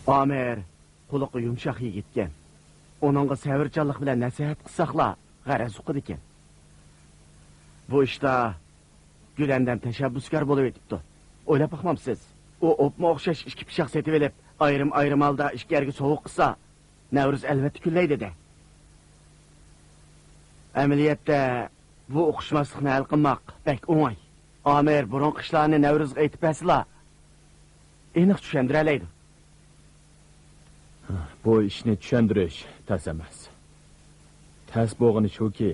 Amer, quluqi yumshoq yigitgan. Onunğa səvircanlıq bilan nəsihət qısaqla, g'araz uqid ekan. Bu ishda Güləndən təşəbbüskar bo'lib etibdi. O'ylab baxmamsiz? O opma o'xshash ikki pishaq setib elib, ayrim holda ishkarga sovuq qilsa, Navruz albatta kullaydi de. Amaliyotda bu o'xshmaslikni hal qilmoq bak o'ng'ay. Amer burunqi ishlarni Navruzga aytib bersa, aniq tushundira oladi. Bu ishni tushundirish tas emas. Tas bo'lgani shuki,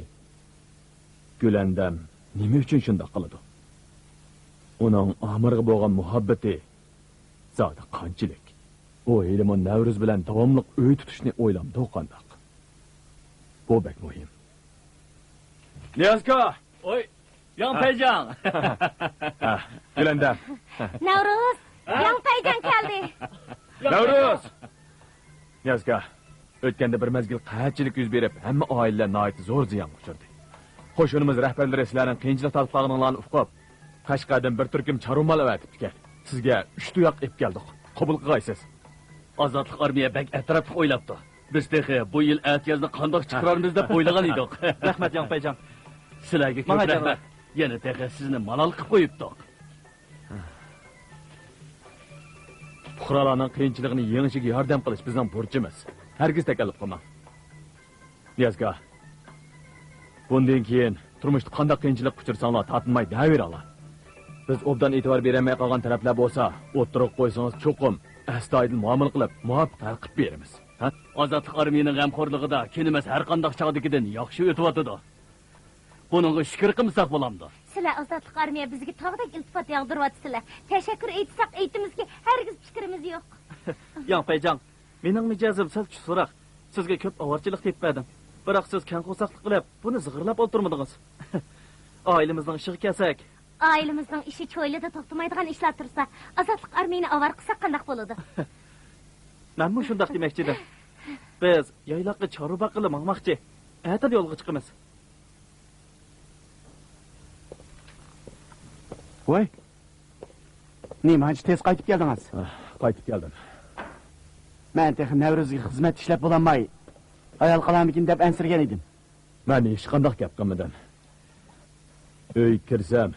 Gülandam nima uchun shunday qiladi? Uning Amirga bo'lgan muhabbati zodi qanchalik? O Elimon Navruz bilan davomli uy tutishni o'ylamdi qandoq? Bu bek muhim. Niyazka! Oy, Yangpayjan! Gülandam. Navruz, Yangpayjan keldi. Navruz! Niyazka, o'tganda bir mezgil qahatchilik yuz berib, hamma oilalar nihoyat zo'r ziyon uchirdi. Qo'shinimiz rahbarlari sizlarning qiyinchilik talqonlarini uqib, Qashqardan bir turkum charumal avatibdi. Sizga 3 tuyoq ep keldik. Qabul qilgaysiz. Ozodlik armiya bak atrofga o'ylabdi. Biz texi bu yil atyazni qandoq chiqaramiz deb o'ylagan edik. Rahmat Yangpayjan. Sizlarga ko'p rahmat. Yana texi sizni malol qilib qo'yibdik. Fuqarolarning qiyinchiligini yengishga yordam qilish bizning burchimiz. Hargiz takalluf qilmang. Niyazga. Bundan keyin turmushda qanday qiyinchilik kuchirsanglar tatinmay daveranglar. Biz obdan e'tibor bermay qolgan taraflar bo'lsa, o'tirib qo'ysangiz cho'qim, astoydil muomala qilib, muvaffaq hal qilib beramiz. Ha? Ozodlik armiyaning g'amxo'rligida kenimiz har qanday chog'dikidan yaxshi o'tyotdi. Buningga shukr qilsak bo'lamdi. Sizlar Ozodlik armiya bizga tog'dek iltifot yog'diryapsizlar. Tashakkur aytsak aytimizga hargiz fikrimiz yo'q. Yangpayjan, mening mijozim sal kuchsizroq. Sizga ko'p avorchilik tepmadim. Biroq siz kanqo'saqlik qilib, buni zig'irlab o'tirmadingiz. Oilamizning ishiga kelsak, Ailemizning ishi cho'ylida to'xtamaydigan ishlar tursa, Ozodlik armiyani avar qilsak qanday bo'ladi? Men bu shunday demoqchi edim. Biz yayloqqa choruba qilib maqmoqchi. Erta yo'lga chiqamiz. Voy. Nima tez qaytib keldingiz? Qaytib keldim. Men texi Navruzga xizmat ishlab bo'lanmay, ayol qalamikin deb ansirgan edim. Men hech qanday gap qilmadim. Uy kirsam,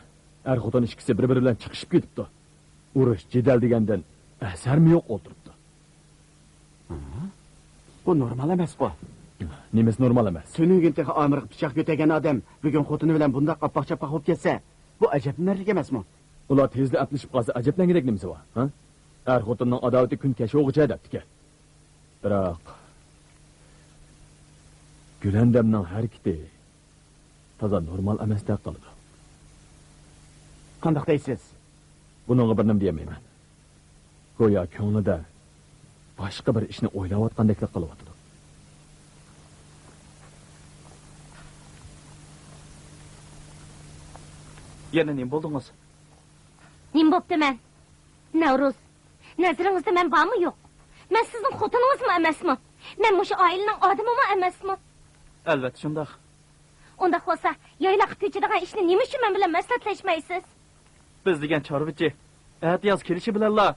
xotin ikkisi bir-biri bilan chiqishib ketibdi. Urush jidal degandan asarmi yo'q o'tiribdi. Bu normal emas bu. Nimasi normal emas? Tunugin texi Amirga pichoq ko'tagan odam bugun xotini bilan bunday qappoq-chapoq bo'lib ketsa, bu ajablanarli emasmi? Ular tezda aplashib qolsa ajablangidek nimasi bor, ha? Xotinning adovati kun kechog'icha debdi-ki. Biroq Gülandamning harakati toza normal emas deb qoldi. Qandoq deysiz? Buningga bir nima demayman. Go'yo ko'nglida boshqa bir ishni o'ylayotgandek qilyapti. Yana nima bo'ldingiz? Nima bo'pti men? Navruz, nazaringizda men bormi yo'q? Men sizning xotiningizmi emasmi? Men o'sha oilaning odamimi emasmi? Albatta shunday. Unda bo'lsa, yayloq ko'chadigan ishni nima uchun men bilan maslahatlashmaysiz? Biz degan chorvachi, atyoz kelishi bilanlar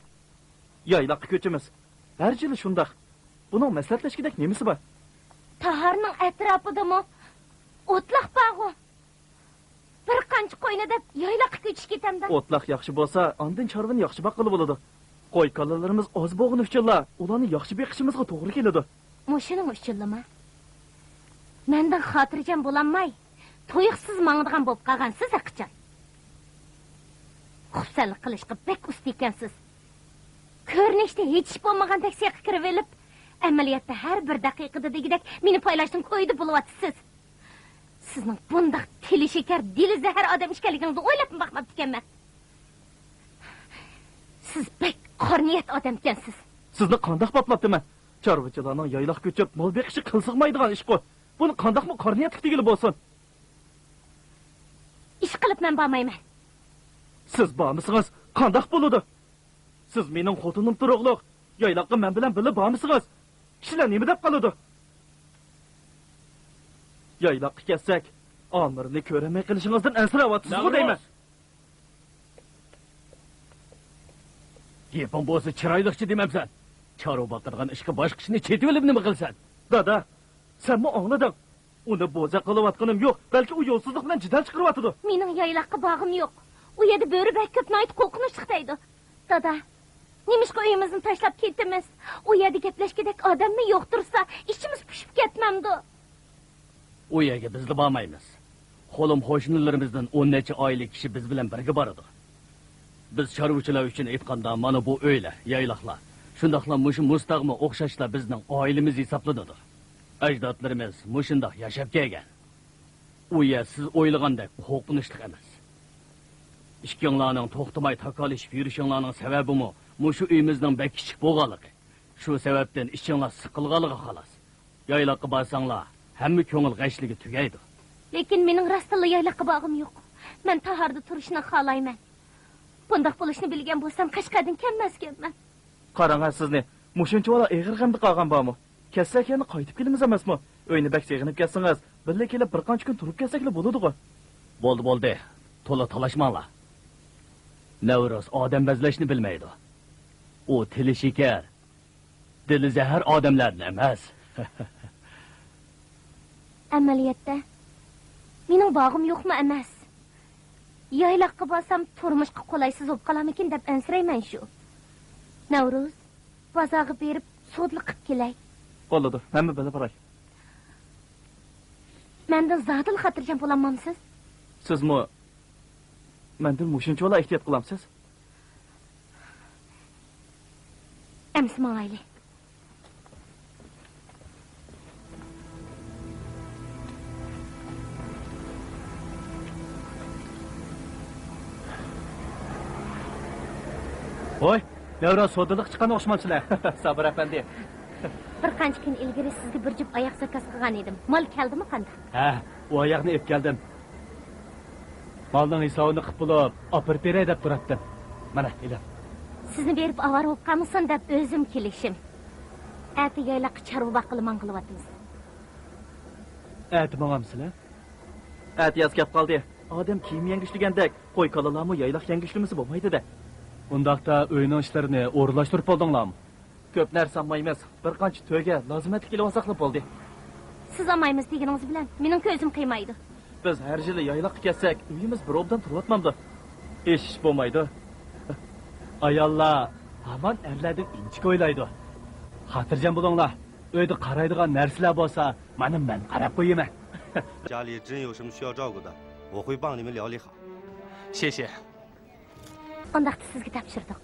yayloqqa ko'chimiz. Har yili shunday. Buning maslahatlashgidek nimasi bor? Taharning atrofidami o'tliq bog'i. Bir qancha qo'yni deb yayloqqa ko'chish ketamda. O'tliq yaxshi bo'lsa, ondan chorvani yaxshi boqili bo'ladi. Qo'y kolalarimiz oz bo'lgani uchunlar, ularni yaxshi beqishimizga to'g'ri keladi. Mushuning uchunmi? Mendan xotirjam bo'lanmay, to'yiqsiz mangdigan bo'lib qolgansiz aqchon. Xursandlik qilishga bek usta ekansiz. Ko'rinishda hech bo'lmagan taksiga kirib olib, amaliyotda har bir daqiqada degidek meni poylashdan qo'ydi bo'lyapsiz. Sizning bundoq tili shakar, dili zahar odam ekanligingizni o'ylab baxmabdi ekanman. Siz bek qorniyat odam ekansiz. Sizni qandoq boplabdiman? Chorvachilarning yayloq ko'chib, mol beqishi qilsig'maydigan ish qo'y. Buni qandoqmi qorniyatlik degili bo'lsin? Ish qilib men bormayman. Siz bormisiz? Qandoq bo'ladi? Siz mening xotinim turug'liq. Yayloqqa men bilan birga bormisiz? Kishilar nima deb qoladi? Yayloqqa kelsak, Amirni ko'ramay qilishingizdan ansirayapsiz-ku deyman. Gaping bo'lsa chiroyliqchi demamsan. Charo baqirgan ishga boshqa ishni chetib olib nima qilsan? Dada, senmi anglading? Uni bo'za qilayotganim yo'q, balki u yo'lsizlik bilan jidal chiqaryotdi. Mening yayloqqa bog'im yo'q. U yerda bo'ri bak ko'p noyt qo'rqinchli deydi. Dada, nimishqa uyimizni tashlab ketdimiz? U yerda gaplashgidek odammi yo'q tursa, ishimiz pishib ketmamdi. U yerga bizli bormaymiz. Qo'lim qo'shnilarimizdan 10 necha oylik kishi biz bilan birga boradi. Biz chorvachilar uchun aytganda mana bu uylar, yayloqlar, shundoqla mushu mustaqma o'xshashlar bizning oilamiz hisoblanadi. Ajdodlarimiz mushundoq yashab kelgan. U yer siz o'ylagandek qo'rqinchli emas. Ishkinglarning to'xtamay takolishib yurishinglarning sababimi mushu uyimizning bek kichik bo'lganligi. Shu sababdan ishinglar siqilganligi xolos. Yayloqqa borsanglar, hamma ko'ngil g'ashligi tugaydi. Lekin mening rastilla yayloqqa bog'im yo'q. Men taharda turishni xohlayman. Bundaq bo'lishni bilgan bo'lsam, Qashqardan kelmasganman. Qarang sizni, mushuncha bola eg'ir g'amda qolgan bormi? Kelsak yana qaytib kelamiz emasmi? Uyni bak seg'inib kelsangiz, birga kelib bir qancha kun turib kelsaklar bo'ladi-ku. Bo'ldi. To'la talashmanglar. Navro'z odam bazlashni bilmaydi. U tili shikar, dili zahar odamlarni emas. Amaliyotda mening bog'im yo'qmi emas. Yayloqqa borsam turmushga qolaysiz bo'lib qolamikin deb ansirayman shu. Navro'z, bozorga berib sudlik qilib kelay. Bo'ladi, hamma bilib boray. Mendan zodil xotirjam bo'lamamsiz? Sizmi mendan mushuncha bola ehtiyot qilamsiz? Ems mayli. Voy, Navro'z sodiliq chiqqan o'xshamamsizlar. Sabr afandi. Bir qancha kun ilgari sizga bir jup oyoq zakaz qilgan edim. Mol keldimi qanday? Ha, u oyoqni ep keldim. Malning hisobini qilib bo'lib, opirib beray deb turibdi. Mana, ilim. Sizni berib avara bo'lib qolmasin deb o'zim kelishim. Ati yayloqqa chorva qilman qilyapmiz. Aytmoqamsizlar? Yaz gap qoldi. Odam kiyim yangishligandek, qo'y kalalarmi yayloq yangishlimisi bo'lmaydi-da. Undaqda uyning ishlarini o'rlashtirib oldinglarmi? Ko'p narsa olmaymiz. Bir qancha to'yga lozimatli kelib olsaqlab bo'ldi. Siz olmaymiz deganingiz bilan mening ko'zim qiymaydi. Biz har yili yayloqqa kelsak, uyimiz bir obdan turibmamdi. Ish bo'lmaydi. Ayollar hamon erlardan inchik o'ylaydi. Xotirjam bo'linglar. Uyda qaraydigan narsalar bo'lsa, men qarab qo'yaman. 家里真有什么需要照顾的，我会帮你们料理好。谢谢。 Undaqda sizga topshirdik.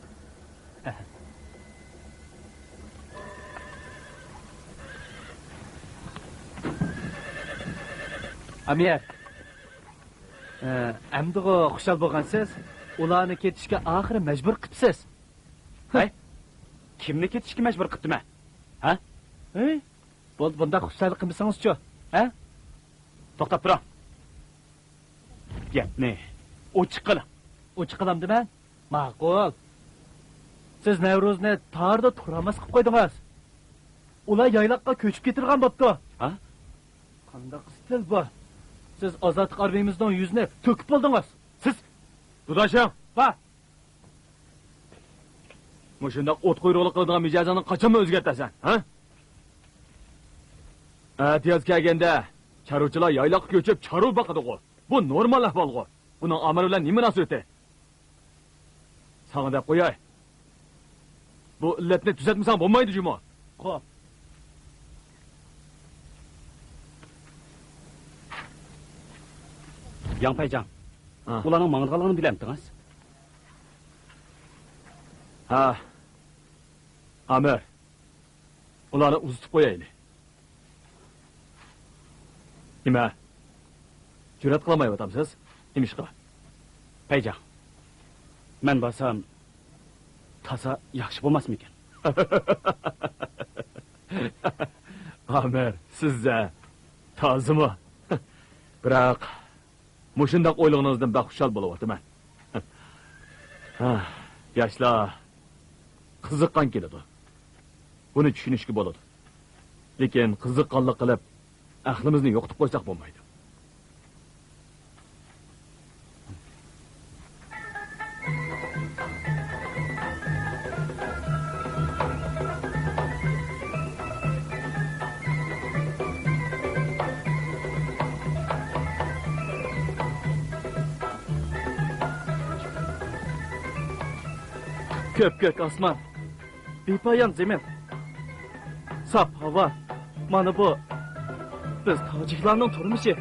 Amir. Amdigo xushal bo'lgansiz, ularni ketishga oxiri majbur qilibsiz. Hay? Kimni ketishga majbur qildim-a? Ha? Bunda xushalik qilmasangiz-chi? Ha? To'xtab turing. Gapni ochiq qiling. Ochiq qilam dema? Ma'qul. Siz Navro'zni tarda turamas qilib qo'ydingiz. Ular yayloqqa ko'chib ketirgan bo'pti. Ha? Qanday stil bu? Siz ozodlik armiyamizdan yuzni to'kib bo'ldingiz. Siz Dudashim, va Mushundoq o't quyruqli qiladigan mijozini qachon o'zgartasan, ha? Atiyaz kelganda chorvachilar yayloqqa ko'chib chorva boqadi-ku. Bu normal ahvol-ku. Buning amri bilan nima munosabati? Sana deb qo'yay. Bu illatni tuzatmasang bo'lmaydi, Jumo. Xo'p. Yangpayjon. Ha. Ularning mang'ilganligini bilamdingiz? Ha. Amir. Ularni uzitib qo'yaylik. Nima? Jur'at qilmayapsiz? Nima ish qilib? Payjon. Men borsam tasa yaxshi bo'lmasmikan? Amir, sizda tozimi? Biroq mushundoq o'ylaganingizdan baxushal bo'layapman. Yoshlar qiziqqan keladi. Buni tushunishga bo'ladi. Lekin qiziqqanlik qilib aqlimizni yo'qotib qo'ysak bo'lmaydi. Köp osmon, bepoyon zamin, sap havo, mana bu biz tojiklarning turmushi.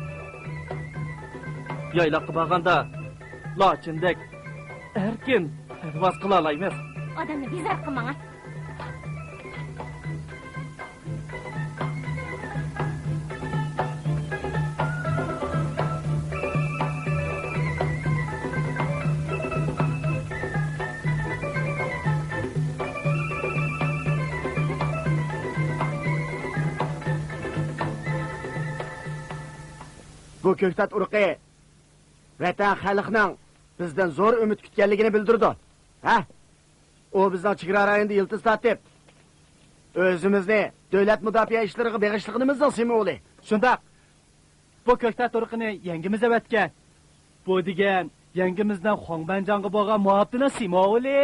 Yayloqqa borganda lochindek erkin parvoz qila olamiz. Odamni bezor qilmang. Bu ko'ktat urug'i vatan xalqining bizdan zo'r umid kutganligini bildirdi. Ha? O bizning chegara rayonida yiltiz tortib, o'zimizni davlat mudofaa ishlariga beg'ishligimizning simvoli. Shundoq. Bu ko'ktat urug'ini yangimiz avatgan. Bu degan yangimizdan Xongbanjonga bo'lgan muhabbatning simvoli.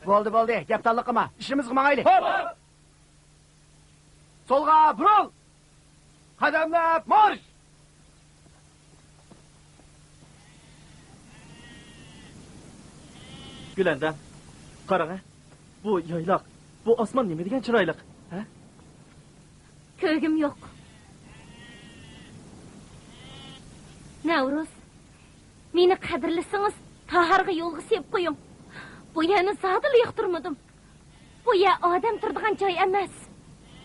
Bo'ldi, gap talliq qilma. Ishimizga mangayli. Solga burul. Qadamlab marsh! Gülendam, qarang, bu yayloq, bu osmon nima degan chiroyli, ha? Ko'gim yo'q. Navruz, meni qadrlisingiz, taharga yo'lga sep qo'ying. Bu yerni zadil yoqtirmadim. Bu yer odam turadigan joy emas.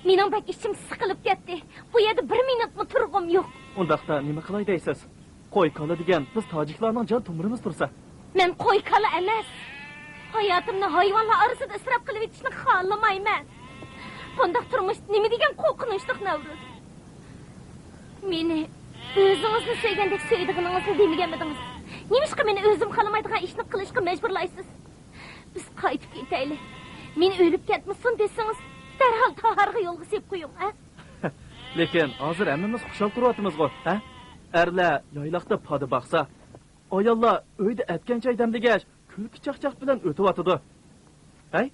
Mening bak ishim siqilib ketdi. Bu yerda 1 minutmi turg'im yo'q. Undaqda nima qilay deysiz? Qo'y kola degan biz tojiklarning jon tomirimiz tursa. Men qo'y kala emas. Hayotimni hayvonlar orasida isrof qilib etishni xohlamayman. Bundaq turmush nima degan qo'rqinchli Navruz. Meni o'zingizni sevgandek sevdiğinizni demaganmidingiz? Nimishqa meni o'zim xohlamaydigan ishni qilishga majburlaysiz? Biz qaytib ketaylik. Men o'lib ketmasin desangiz, darhol taharga yo'lga sep qo'ying, ha? Lekin hozir hammamiz xushal turyapmiz-ku, ha? Erlar yayloqda poda baqsa, ayollar uyda atgan joydan degach, kulki chaqchaq bilan o'tyapti. Hay,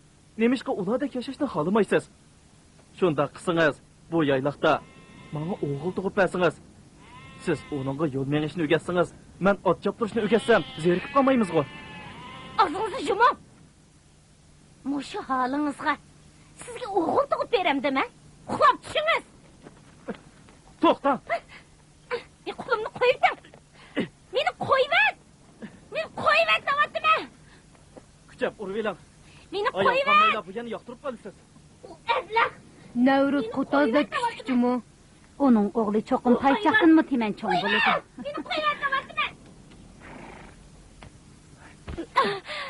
nemishqa ulardek yashashni xohlamaysiz? Shunda qilsangiz, bu yayloqda menga o'g'il tug'ib bersangiz, siz uningga yo'l mengishni o'rgatsangiz, men ot choptirishni o'rgatsam, zerikib qolmaymiz-ku. Og'zingizni yuming. Mushu holingizga sizga o'g'il tug'ib beramdimi? Uxlab tushingiz. To'xta. Qo'limni qo'yibdim. Meni qo'yib. Men qo'yib deyaptimi? Kuchab urvilam. Meni qo'yib. Ayol bu yana yoqtirib qolasiz. U azlaq. Navruz qo'tozda tushdimu. Uning o'g'li cho'qim paychaqinmi teman cho'ng bo'ladi. Meni qo'yib deyaptimi?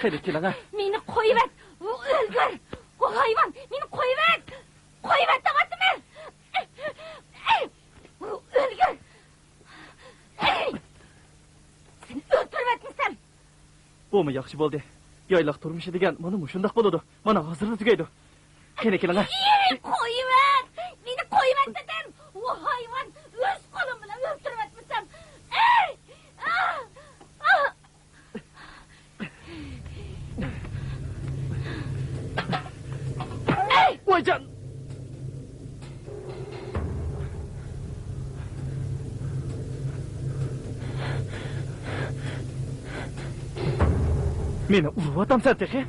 Qani keling-a. Meni qo'yib. U o'lgur. U hayvon. Meni qo'yib. Qo'yib deyaptimi? U o'lgur. Seni o'ltirib Bo'mi yaxshi bo'ldi. Yayloq turmushi degan mana shundoq bo'ladi. Mana hozirda tugaydi. Qani keling-a. Qo'yib. Meni qo'yib dedim. U hayvon o'z qo'lim bilan o'ltirib atmasam. Voycan. Meni urvatamsan tehi?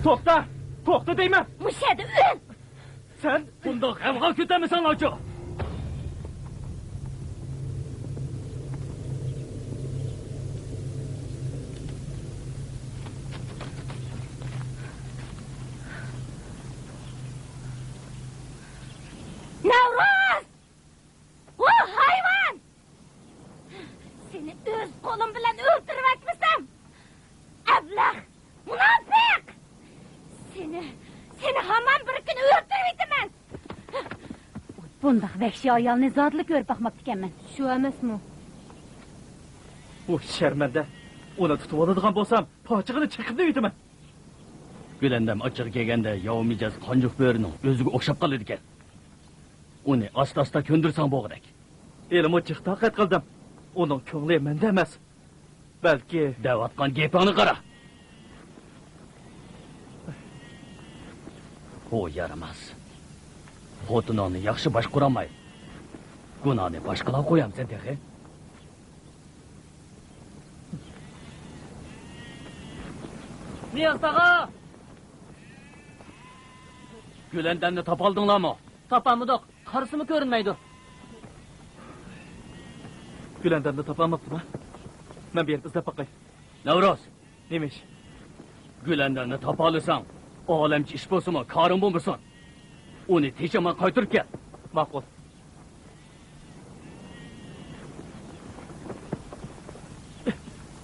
To'xta deyman. Mushadi o'l. Sen Bundoq g'amg'al ko'tamisan, Locho. Navruz! O hayvon! Seni o'z qo'lim bilan o'ltirib atmasam. Ablah, munofiq! Seni hamon bir kun o'ltirib etaman. Bundaq vahshiy ayolni zotli ko'rib boqmoqchi ekanman. Shu emasmi? bu sharmanda. Uni tutib oladigan bo'lsam, pochig'ini chiqib uyitaman. Gülendam achchiq kelganda yov mijoz qonjuq bo'rining o'ziga o'xshab qoladi ekan. Uni asta-asta ko'ndirsang bo'g'dak. Elim o'chiq taqat qildim. Uning ko'ngli menda emas. Balki Davatgan gapingni qara. O yaramas. Xotinoni yaxshi boshqara olmaydi. Gunohni boshqalar qo'yamsan tehi. Niyaz tog'a! Gülandamni topoldinglarmi? Topamidiq, qarisimi ko'rinmaydi. Gülandamni topamabdimi? Men bu yerda izlab boqay. Navroz, Nemish? Gülandamni topa olsang, olamchi ish bo'lsinmi, koring bo'lmasin. Uni techaman qaytirib kel. Ma'qul.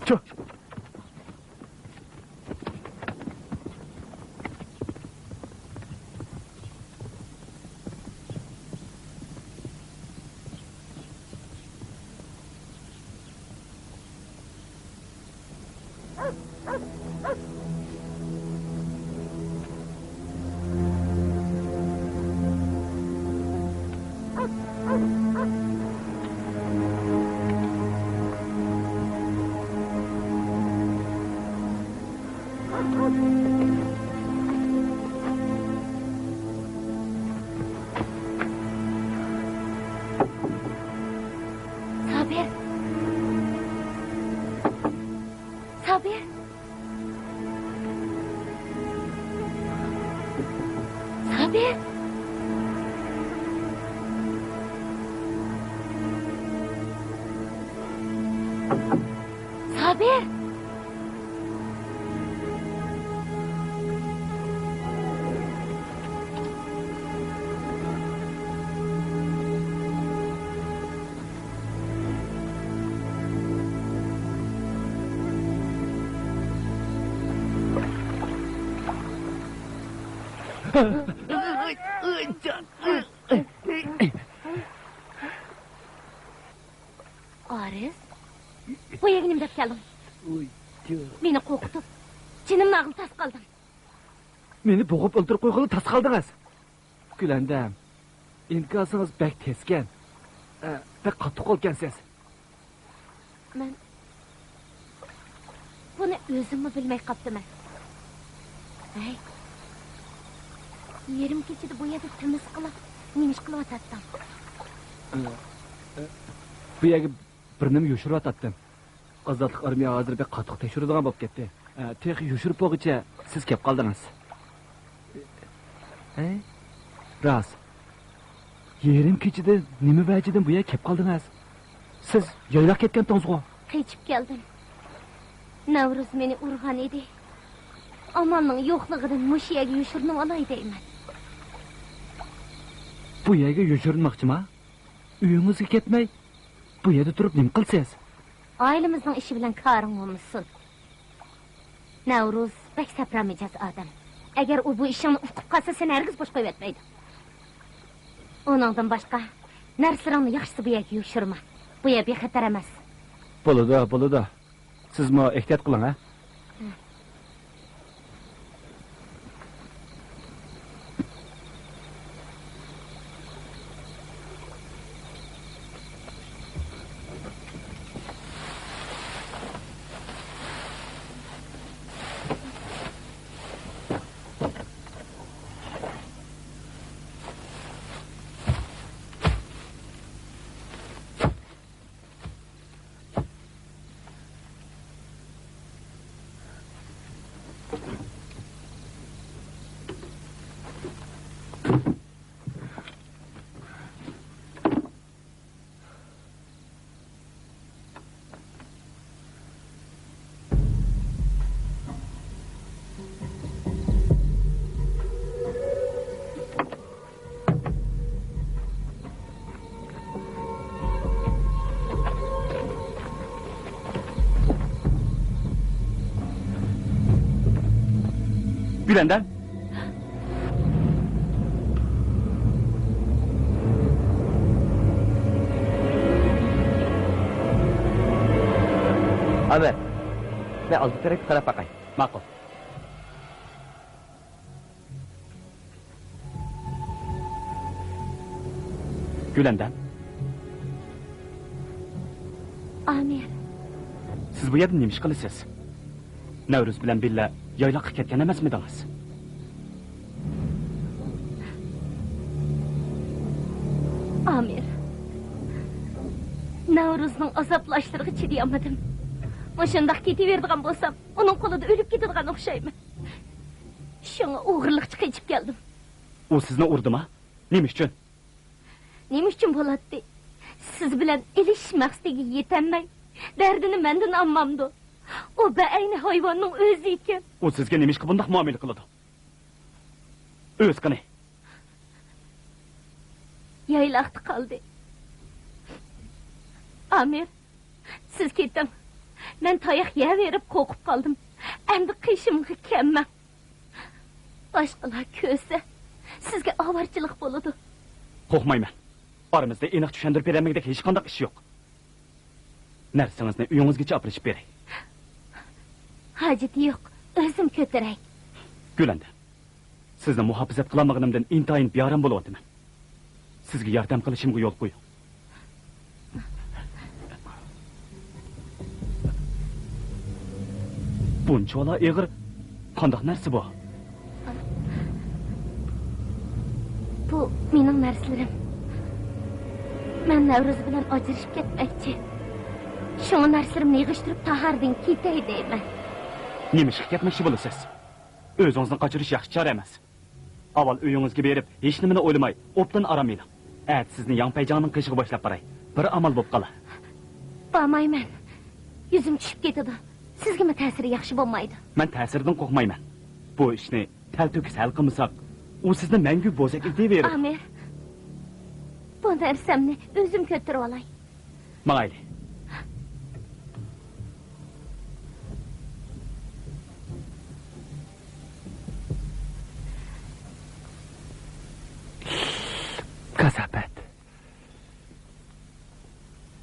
Chu. Sabir. Sabir. Sabir. Sabir. Ariz. Bu yerga deb keldim. Meni qo'rqitib, jinimni ag'il tas qildim. Meni bo'g'ib o'ldirib qo'yg'ili tas qaldingiz. Gülandam, imkonsiz bak teskan. Bak qattiq qolgansiz. Men buni o'zimmi bilmay qolibman. Ay. Yerim kechida bu yerda timiz qilib, nemish qilyotdim. Bu yerga bir nima yoshiryotdim. Ozodlik armiya hozir bek qattiq tekshiradigan bo'lib ketdi. Tex yoshirib bo'lguncha siz kelib qoldingiz. Ras. Yerim kechida nima vajidan bu yerga kelib qoldingiz? Siz yo'laq ketgan to'ng'izg'o. Qechib keldim. Navruz meni urgan edi. Amalning yo'qligidan mush yerga yoshirinib olay deyman. Bu yerga yoshirinmoqchimi? Uyingizga ketmay, bu yerda turib nima qilsiz? Ailemizning ishi bilan koring bo'lmasin. Navruz bek sapramijaz odam. Agar u bu ishni uqib qolsa, sen hargiz bosh qo'yib yotmaydi. Oningdan boshqa narsalarni yaxshisi bu yerga yoshirma. Bu yer bexatar emas. Bo'ladi. Sizmi ehtiyot qiling, ha? Gülandam. Abi, ben oldi taraf qarab baqay. Ma'qul. Gülandam. Amir. Siz bu yerda nima ish qilasiz? Navruz bilan billa yoyloqqa ketgan emasmidingiz? Amir. Navruzning azoblashlariga chidayolmadim. O'shundoq ketaveradigan bo'lsam, uning qo'lida o'lib ketadigan o'xshayman. Shunga o'g'irlikcha qechib keldim. U sizni urdimi? Nima uchun? Nima uchun bo'ladi? Siz bilan elish maqsadiga yetamay, dardini mendan olmamdi. O ayni hayvonning o'zi ekan. U sizga nima ishga bundoq muomala qiladi? O'z qani. Yaylaqda qoldi. Amir, siz keting. Men tayoq yeverib qo'rqib qoldim. Endi qishimga kelmam. Boshqalar ko'rsa, sizga avarchilik bo'ladi. Qo'rqmayman. Aramizda aniq tushuntirib bermagidek hech qanday ish yo'q. Narsangizni uyingizgacha olib berib beray. Hojati yo'q, o'zim ko'taray. Gulanda, sizni muhofazat qilolmaganimdan intayin bearam bo'lyapman. Sizga yordam qilishimga yo'l qo'ying. Bunchalar eg'ir qanday narsa bu? Bu mening narsalarim. Men Navruz bilan ajrashib ketmoqchi. Shu narsalarimni yig'ishtirib tahardan ketay deyman. Nima ish ketmoqchi bo'lasiz? O'zingizni qochirish yaxshi chora emas. Avval uyingizga berib, hech nimani o'ylamay, o'pdan aramaylik. Sizni Yangpayjonning qishig'i boshlab baray. Bir amal bo'lib qolar. Bormayman. Yuzim tushib ketadi. Sizga mi ta'siri yaxshi bo'lmaydi? Men ta'siridan qo'rqmayman. Bu ishni talto'kis hal qilmasak, u sizni mangu bo'zak etaveradi. Amir. Bu narsamni o'zim ko'tarib olay. Mayli. Kasabat.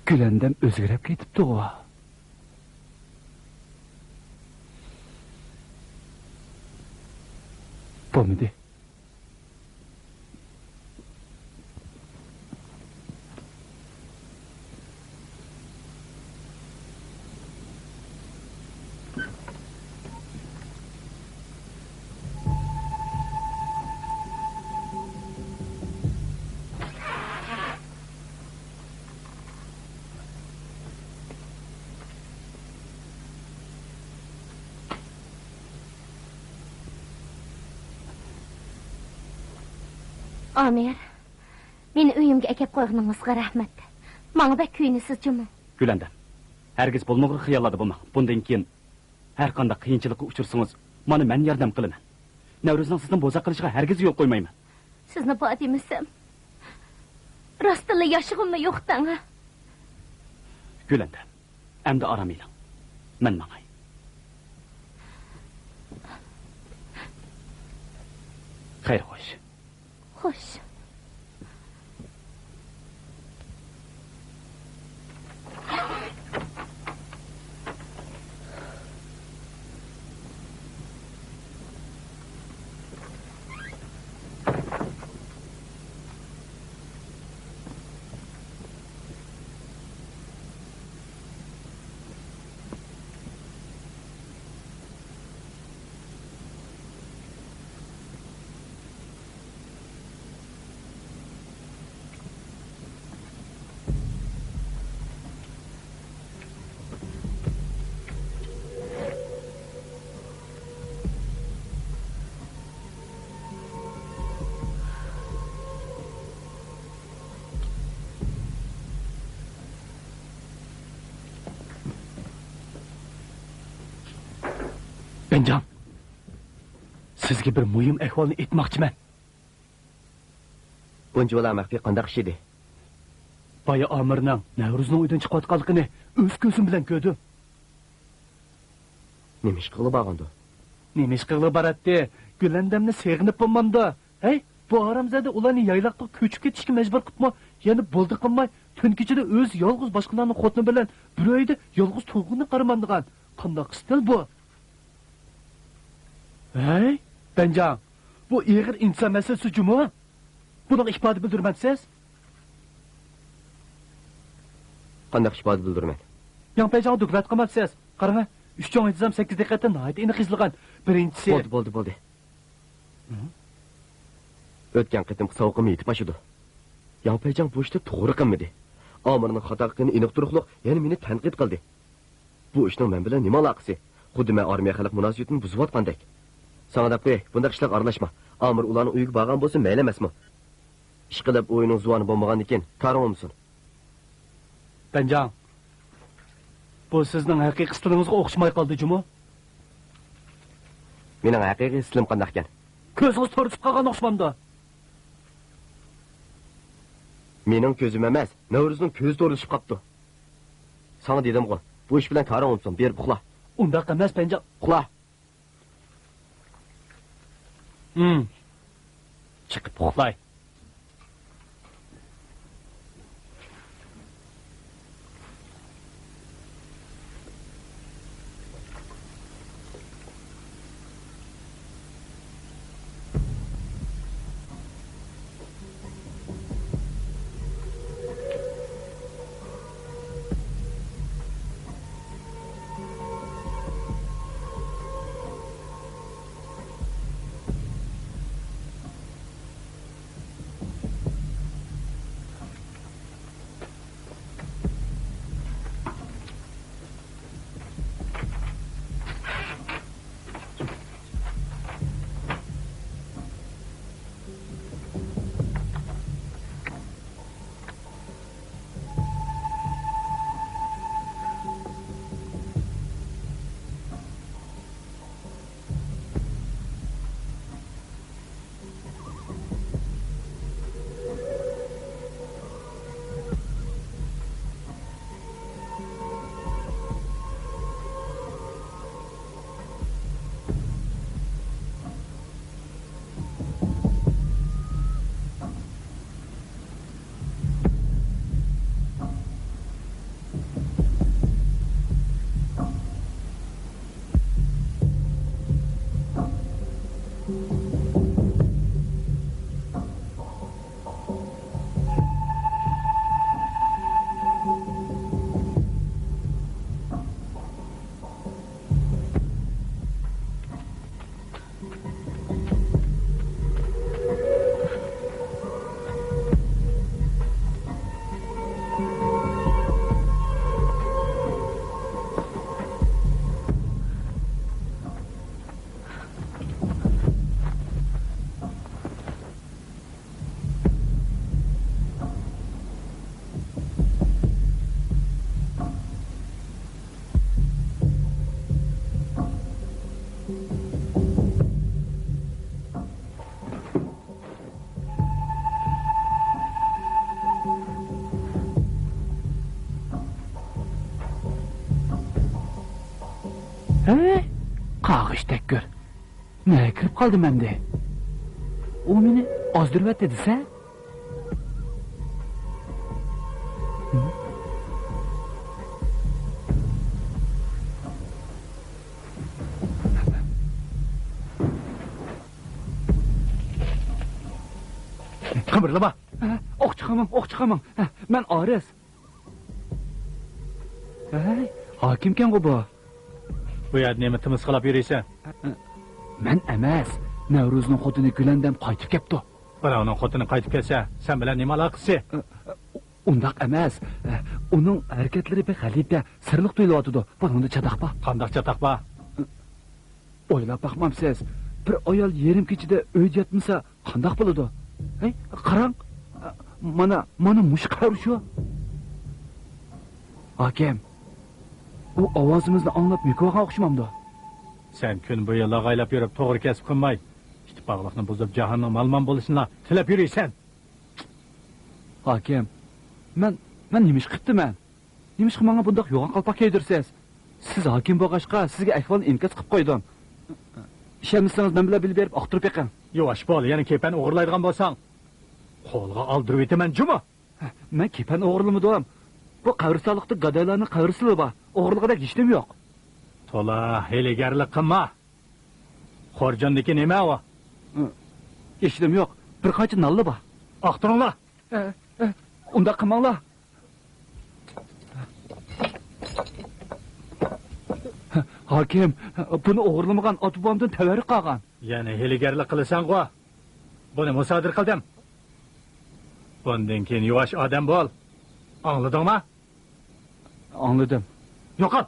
Gülandam o'zgarib ketibdi-ku. Bo'lmadi. Amir, meni uyimga akab qo'yganingizga rahmat. Menga bak kuyinisiz jumi. Gulanda, hargiz bo'lmag'ur xiyollarda bo'lma. Bundan keyin har qanday qiyinchilikka uchursangiz, mana men yordam qilaman. Navruzning sizni bo'zaq qilishiga hargiz yo'l qo'ymayman. Sizni bor demasam, rostilla yoshig'imni yo'qdan. Gulanda, endi aramaylik. Men mangay. Xayr xo'sh. Xo'sh. Bencan, sizga bir muhim ahvolni aytmoqchiman. Bunchalar maxfiy qanday ish edi? Boya Amirning Navruzning uydan chiqayotganligini o'z ko'zim bilan ko'rdim. Nima ish qilib borgandi? Nima ish qilib boradi? Gulandamni seg'inib bo'lmamda. Hey, bu aramzada ularni yayloqqa ko'chib ketishga majbur qilma. Yana bo'ldi qilmay, tun kechida o'z yolg'iz boshqalarning xotini bilan bir oyda yolg'iz to'g'ini qaramandigan. Qanday stil bu? Hey, Bencan, bu ig'ir inson meselesi cuma. Buni ifoda bildirmasiz? Qanday ifoda bildirman? Yangpayjon dukrat qilmasiz. Qarang, 3 joy intizom 8 daqiqada nayt aniq izlagan. Birinchisi Bo'ldi. O'tgan qitim sovuqim yetib boshladi. Yangpayjon bu ishda to'g'ri qilmadi. Amirning xato qilgani aniq turuqliq, yana meni tanqid qildi. Bu ishning men bilan nima aloqasi? Xuddi men armiya xalq munosabatini buzayotgandek. Sana deb qo'y, bunday ishlarga aralashma. Amir ularning uyiga borgan bo'lsa, mayli emasmi? Ish qilib o'yining zuvoni bo'lmagan ekan, karamamsin. Banjang. Bu sizning haqiqiy stilingizga o'xshamay qoldi, Jumo. Mening haqiqiy stilim qanday ekan? Ko'zingiz to'risib qolgan o'xshamamda. Mening ko'zim emas, Navruzning ko'zi to'rilishib qopti. Sana dedim-ku, bu ish bilan karamamsin, berib uxla. Undaq emas, Banjang. Uxla. Chiqib uxlay. Qag'ishdak ko'r. Nega kirib qoldim endi? U meni ozdiribdi desa? Qimirlama. O'q chiqaman. Men Aris. Hokimkan bu. Bu yerda nima timiz qilib yuraysan? Men emas, Navruzning xotini Gulandam qaytib kelibdi. Birovning xotini qaytib kelsa, sen bilan nima aloqasi? Undaq emas. Uning harakatlari bir g'alita, sirliq tuyulyotdi. Buni chatoqpa. Qandoq chatoqpa? O'ylab baxmamsiz. Bir ayol yerim kechida uyda yotmasa, qandoq bo'ladi? Qarang. Mana mush qarushu. Hakim. U ovozimizni anglab mikoga o'xshamamdi. Sen kun bo'yi lag'aylab yurib, to'g'ri kesib qo'ymay, ittifoqlikni buzib jahannam malmon bo'lishini tilab yuraysan. Hakim, men nima ish qilibman? Nima ish qilmanga bundoq yo'g'on qalpoq kiydirsiz? Siz hokim bo'lg'achqa sizga ahvolni inkos qilib qo'ydim. Ishonmasangiz men bilan bilib berib oqtirib yiqing. Yo'sh bo'l, yana kepan o'g'irlaydigan bo'lsang, qo'lga oldirib etaman, Juma. Men kepan o'g'irlamadim. Bu qabristonlikda gadaylarning qabrisi bor. O'g'irlig'idek ishim yo'q. To'la heligarlik qilma. Xo'rjondiki nima u? Ishim yo'q. Bir qancha nalli bor. Oqtiringlar. Unda qilmanglar. Hakim, buni o'g'irlamagan ot-bobomdan tavarruq qilgan. Yana heligarlik qilasan-ku. Buni musodir qildim. Bundan keyin yuvosh odam bo'l. Anladın mı? Anladım. Yo'qol.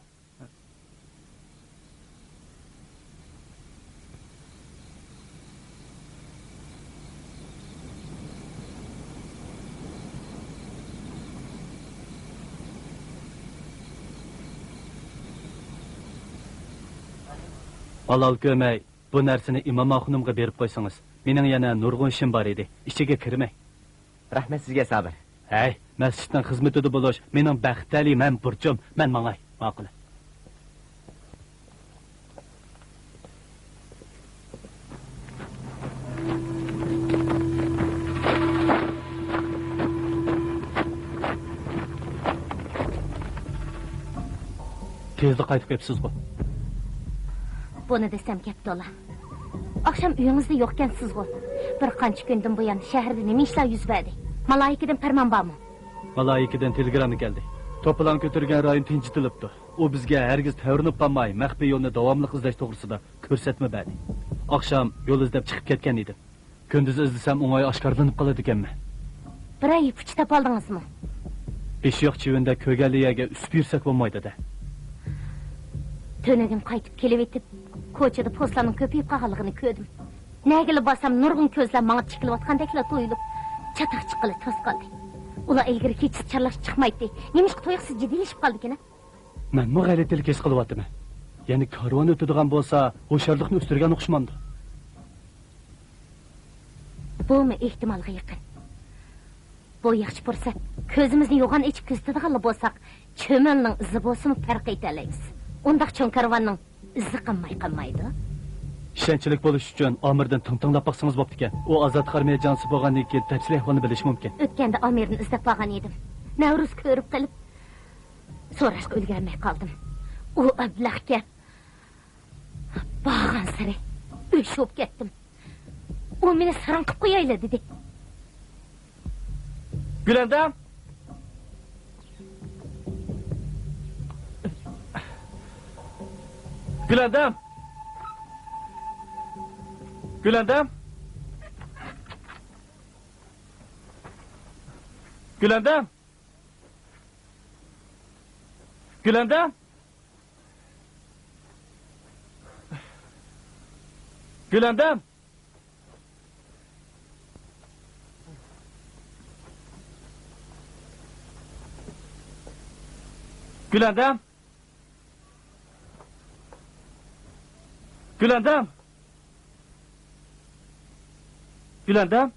Alal kömey, bu narsani imom xonimga berib qo'ysangiz. Mening yana nurg'un ishim bor edi. Ichiga kirmay. Rahmat sizga Sabir. Hey, masjidning xizmatida bo'lish mening baxtli men burchim. Men mangay. Ma'qul. Tezda qaytib kelibsiz bu. Buni desam gap to'la. Akşam uyingizda yo'qkansiz ku. Bir qancha kundan buyon shaharda nima ishlar yuz berdi? Malaikadan farmon bormi? Malaikadan telegramma keldi. To'plan ko'targan rayon tinchitilibdi. U bizga hargiz tavrinib qolmay, maxfiy yo'lni davomli izlash to'g'risida ko'rsatma berdi. Akşam yo'l izlab chiqib ketgan edim. Kunduz izlasam o'ng'ay oshkorlanib qoladi ekanman. Bir ay puch topib oldingizmi? Beshiyoq chivinda ko'galiyaga usib yursak bo'lmaydi-da. Tönegim qaytib kelib etib, ko'chada postlarning ko'payib qolganligini ko'rdim. Nagili borsam nurg'un ko'zlar menga chiqilayotgandeklar to'yilib, chataq chiqqili to's qoldi. Ular ilgari hech charlash chiqmaydi. Nimishqa to'yiqsiz jiddiyashib qoldi-kina? Men bu g'alatilik his qilyapman. Ya'ni karvon o'tadigan bo'lsa, o'sharlikni ustirgan o'xshamandi. Bumi ehtimolga yaqin. Bu yaxshi fursat. Ko'zimizni yo'g'on ichib kuzatadigan bo'lsak, cho'melning izi bo'lsa-mu farq etalaymiz. Undaq cho'ng karvonning izi qolmaydi. Ishonchlik bo'lish uchun Omirdan tinglab baqsangiz bo'pti ekan. U Azad Qarmiya jonsi bo'lgandan keyin tafsil ahvolni bilish mumkin. O'tganda Omirni izlab qolgan edim. Navruz ko'rib qilib so'rashga ulgurmay qoldim. U ablahga borgan sari o'shib ketdim. U meni saran qilib qo'yaylar dedi. Gülendam! Gülendam! Gülendam! Gülendam! Gülendam! Gülendam! Gülendam! Gülendam! Gülendam!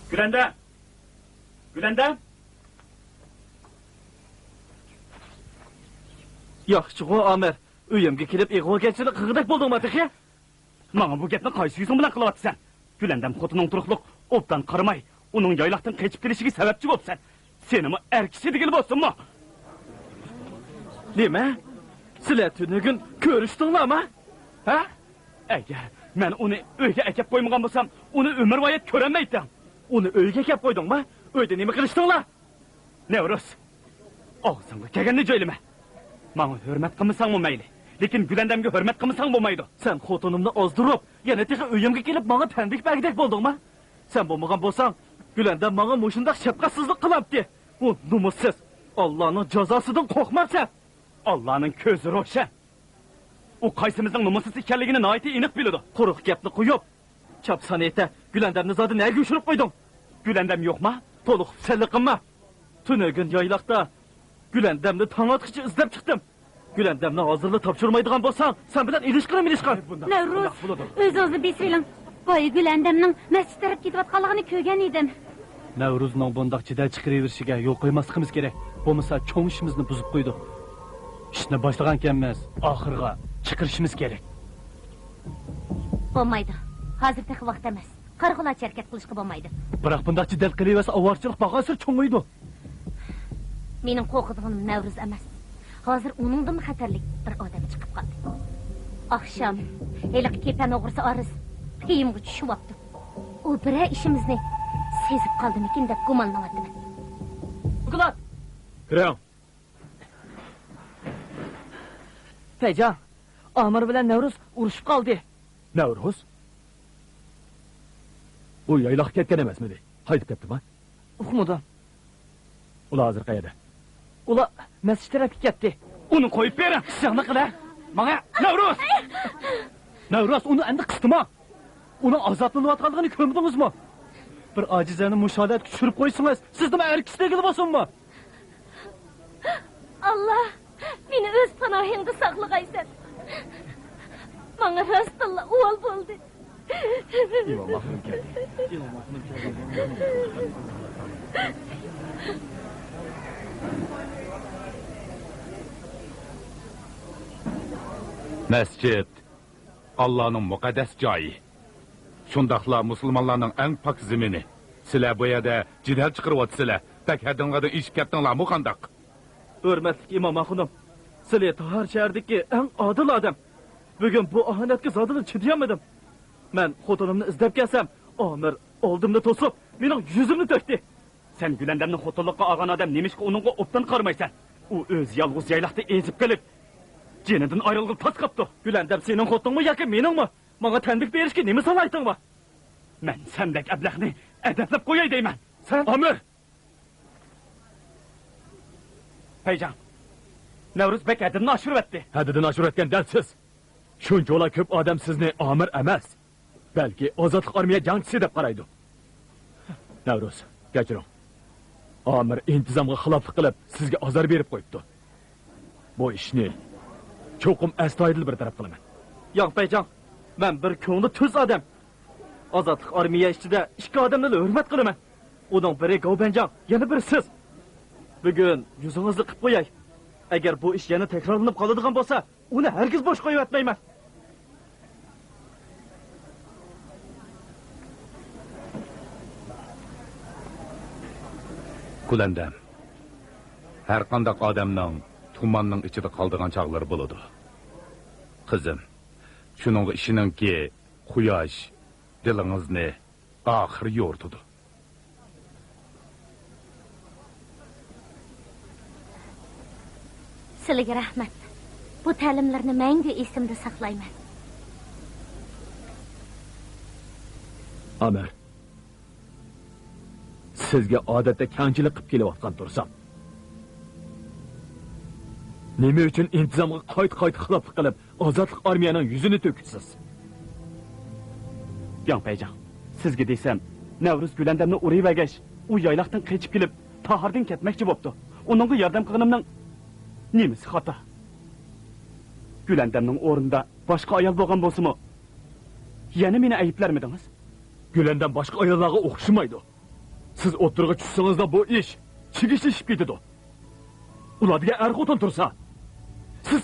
Gülendam! Gülendam! Yaxshi-ku Amir, uyimga kelib ig'vogarchilik qilg'idek bo'ldingmi texi? Mana bu gapni qaysi yuzing bilan qilyapsan? Gülendam xotining turuqliq obdan qaramay, uning yoyloqdan qaytib kelishiga sababchi bo'lsan. Senimi erkisi degil bo'lsinmi? Nima? Sizlar tunugun ko'rishdinglarmi? Ha? Agar men uni uyga akab qo'ymagan bo'lsam, uni umrvoyat ko'ramaydim. Uni uyga akab qo'ydingmi? Uyda nima qilishdinglar? Nevruz. Og'zingga kelganni joylama. Menga hurmat qilmasangmi mayli, lekin Gülendamga hurmat qilmasang bo'lmaydi. Sen xotinimni ozdirib, yana texa uyimga kelib menga tanbek bergidek bo'ldingmi? Sen bo'lmagan bo'lsang, Gülendam menga mushundaq shafqatsizlik qilibdi. U numussiz. Allohning jazosidan qo'rqmabsan. Allohning ko'zi ro'shan. U qaysimizning numussiz ekanligini noyati aniq biladi. Quruq gapni qo'yib, chap sanayta Gülendamni zodi nega ushirib qo'yding? Gülendam yo'qmi? To'liq salliqimma. Tunugun yoyloqda Gülendamni tongotqicha izlab chiqdim. Gülendamni hozirda topshirmaydigan bo'lsang, sen bilan ilishqin. Navruz, o'z-o'zini besringlar. Boy Gülendamning masjid taraf ketayotganligini ko'rgan edim. Navruzning bundoq chidal chiqaraverishiga yo'l qo'ymasligimiz kerak. Bo'lmasa cho'ng ishimizni buzib qo'ydi. Ishni boshlagan ekanmiz, oxirga chiqarishimiz kerak. Bo'lmaydi. Hozirda vaqt emas. Qarg'ulacha harakat qilishga bo'lmaydi. Biroq bundoq chidal qilaversa, avorchilik bag'asir cho'ng'iydi. Mening qo'rqadiganim Navruz emas. Hozir uningdan xatarlik bir odam chiqib qoldi. Akşam heliq kepan o'g'risi Ariz peyimga tushyapti. U bir ishimizni sezib qoldimikin deb gumonlanyapman. Bulat! Kiring. Peycan, Amir bilan Navruz urushib qoldi. Navruz? U yayloqqa ketgan emasmidi? Qaytib ketdimi? Uqmadim. Ular hozir qayerda? Ular masjid tarafga ketdi. Uni qo'yib bering. Sizni qila. Menga Navruz! Navruz uni endi qistima. Uning azoblanayotganligini ko'rdingizmi? Bir ojizani mushodatga tushirib qo'ysangiz, sizni erkisligini bo'lsinmi? Allah meni o'z panohingda saqlag'aysan. Menga rostilla o'g'il bo'ldi. Allohim keldi. Masjid Allah'ın muqaddas joyi. Şundaqla musulmonlarning eng pok zemini. Sizlar bu yerda jidal chiqaryapsizlar. Tak hadinlardan eshib ketdinglarmi qandaq? Hurmatli imom xonim, sizlar tahar shahardagi eng odil odam. Bugun bu ahanatga zodila chidayolmadim. Men xotinimni izlab kelsam, Omir oldimda to'sib, mening yuzimni to'kdi. Sen Gülandamni xotinlikqa olgan odam nemishqa uningga obdan qarmaysan? U o'z yolg'iz yayloqda ezib kelib, jenidan ayrilib tas qapti. Gülandam sening xotiningmi yoki meningmi? Menga tanbih berishga nima salaytingmi? Men sendek ablaqni adablab qo'yay deyman. Sen Omir! Peycan, Navruz bek hadini oshirib o'tdi. Haddidan oshirib o'tgan dalsiz. Shuncha ko'p odam sizni Amir emas, balki ozodlik armiya jangchisi deb qaraydi. Navruz, kechiring. Amir intizomga xiloflik qilib, sizga azor berib qo'yibdi. Bu ishni cho'qim astoydil bir taraf qilaman. yo'q Peycan, men bir ko'ngli tuz odam. Ozodlik armiya ichida ikki odamni hurmat qilaman. Uning biri Govbanjon, yana biri siz. Bugun yuzingizni qilib qo'yay. Agar bu ish yana takrorlanib qoladigan bo'lsa, uni hargiz bosh qo'yib o'tmayman. Gülandam. Her qandaq odamning tumanning ichida qoldigan chaqlari bo'ladi. Qizim, shuning ishiningki, quyosh dilingizni oxir yo'rtidi. Sizlarga rahmat. Bu ta'limlarni mangu esimda saqlayman. Amir, sizga odatda kamchilik qilib kelayotgan tursam, nima uchun intizomga qayt xiloflik qilib, ozodlik armiyaning yuzini to'kisiz? Yo'q Peycan, sizga desam, Navruz Gülandamni urib agash, u yayloqdan qochib kelib, Tahirdan ketmoqchi bo'pti. Uningga yordam qilganimning nemisi xato? Gülandamning o'rnida boshqa ayol bo'lgan bo'lsa-mu, yana meni ayblarmidingiz? Gülandam boshqa ayollarga o'xshamaydi. Siz o'tirg'i tushsangizda bu ish chigishishib ketadi. Ularga xotin tursa, siz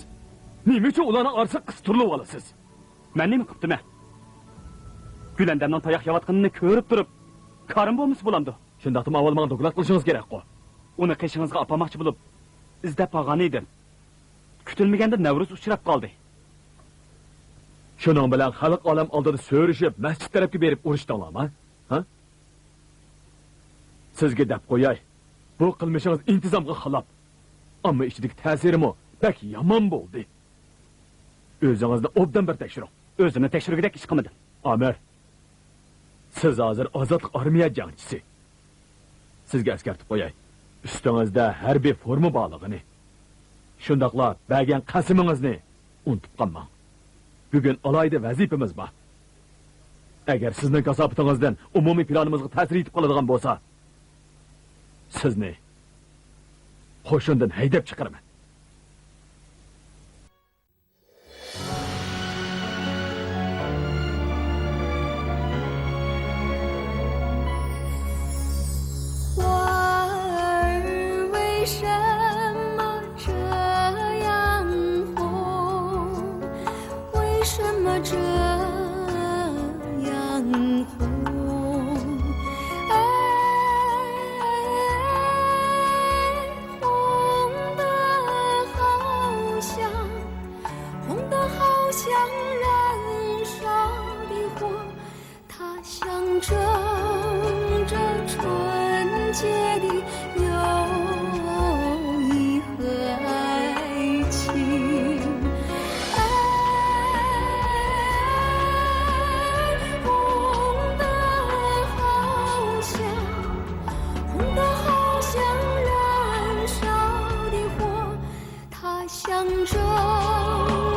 nima uchun ularning orasiga qistirib olasiz? Men nima qildim? Gülandamning tayoq yeyotganini ko'rib turib, qarim bo'lmasa bo'lamdi. Shundaqmi avval menga doklad qilishingiz kerak-ku. Uni qishingizga olmoqchi bo'lib, izlab qolgan edim. Kutilmaganda Navruz uchrab qoldi. Shuning bilan xalq olam oldida so'rishib, masjid tarafga berib urishdinglarmi? Ha? Sizga deb qo'yay. Bu qilmishingiz intizomga xilof. Ammo ichidagi ta'sirimi pek yomon bo'ldi. O'zingizni obdan bir tekshiring. O'zimni tekshirgudek ish qilmadim. Amir, siz hozir ozodlik armiya jangchisi. Sizga eskartib qo'yay. Ustingizda harbiy forma borligini, shundaqla bergan qasmingizni unutib qolmang. Bugun alayda vazifamiz bor. Agar sizning kasobatingizdan umumiy planimizga ta'sir etib qoladigan bo'lsa, sizni qo'shindan haydab chiqaraman. 相中。